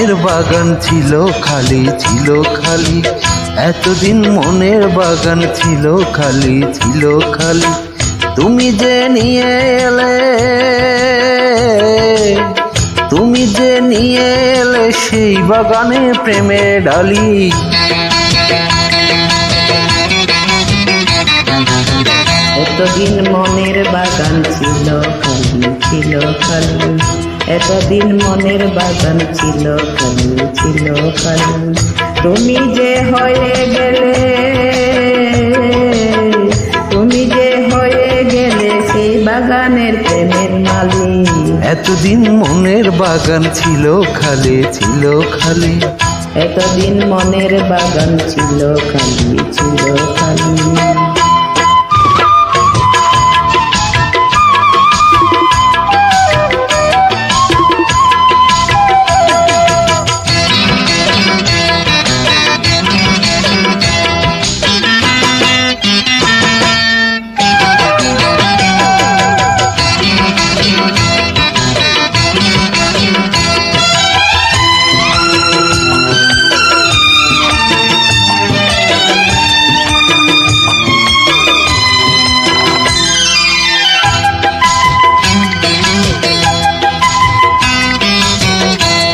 মনের বাগান ছিল খালি, ছিল খালি। এতদিন মনের বাগান ছিল খালি, ছিল খালি। তুমি যে নিয়ে এলে, তুমি যে নিয়ে এলে সেই বাগানে প্রেমের ডালি। এতদিন মনের বাগান ছিল খালি, ছিল খালি। এতদিন মনের বাগান ছিল খালি, ছিল খালি। তুমি যে হয়ে গেলে, তুমি যে হয়ে গেলে সেই বাগানের প্রেমের মালিক। এতদিন মনের বাগান ছিল খালি, ছিল খালি। এতদিন মনের বাগান ছিল খালি, ছিল খালি।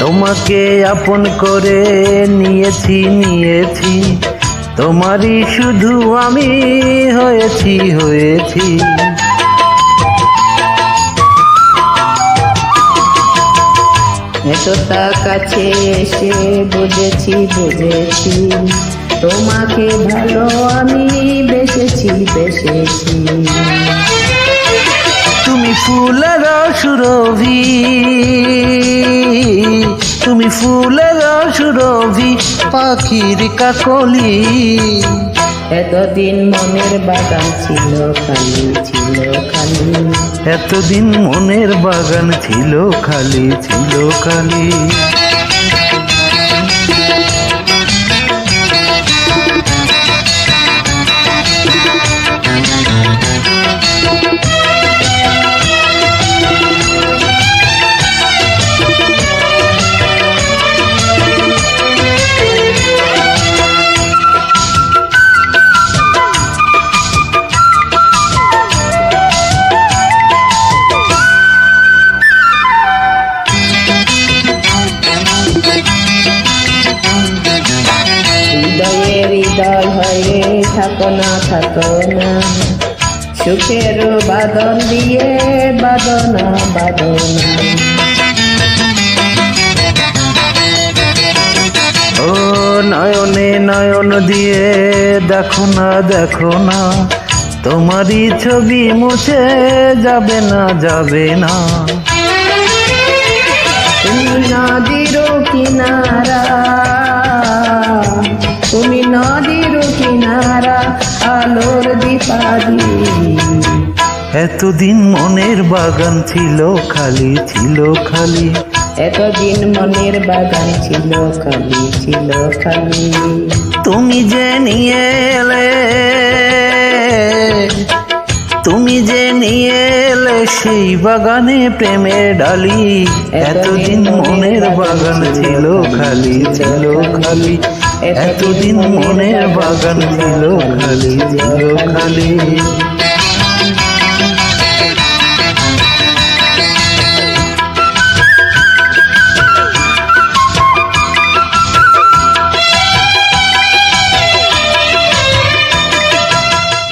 তোমাকে আপন করে নিয়েছি, নিয়েছি। তোমারই শুধু আমি হয়েছি, হয়েছি। এতটা কাছে এসে বুঝেছি, বুঝেছি। তোমাকে ভালো আমি বেসেছি, বেসেছি। তুমি ফুলের সুরভি, তুমি ফুলের সুরভি, পাখির কাকলি। এতদিন মনের বাগান ছিল খালি, ছিল খালি। এতদিন মনের বাগান ছিল খালি, ছিল খালি। হৃদয় হয়ে থাকো না, থাকো না। সুখের বাদন দিয়ে বাদনা, বাদনা। ও নয়নে নয়ন দিয়ে দেখো না, দেখো না। তোমারই ছবি মুছে যাবে না, যাবে না। তুমি নদীর কিনারা, তুমি নদীর কিনারা, আলোর দীপাদি। এতদিন মনের বাগান ছিল খালি, ছিল খালি। এতদিন মনের বাগান ছিল খালি, ছিল খালি। তুমি যে নিয়ে এলে, তুমি যে নিয়ে এলে সেই বাগানে প্রেমের ডালি। এতদিন মনের বাগান ছিল খালি, ছিল খালি। এতদিন মনের বাগান ছিল খালি, ছিল খালি।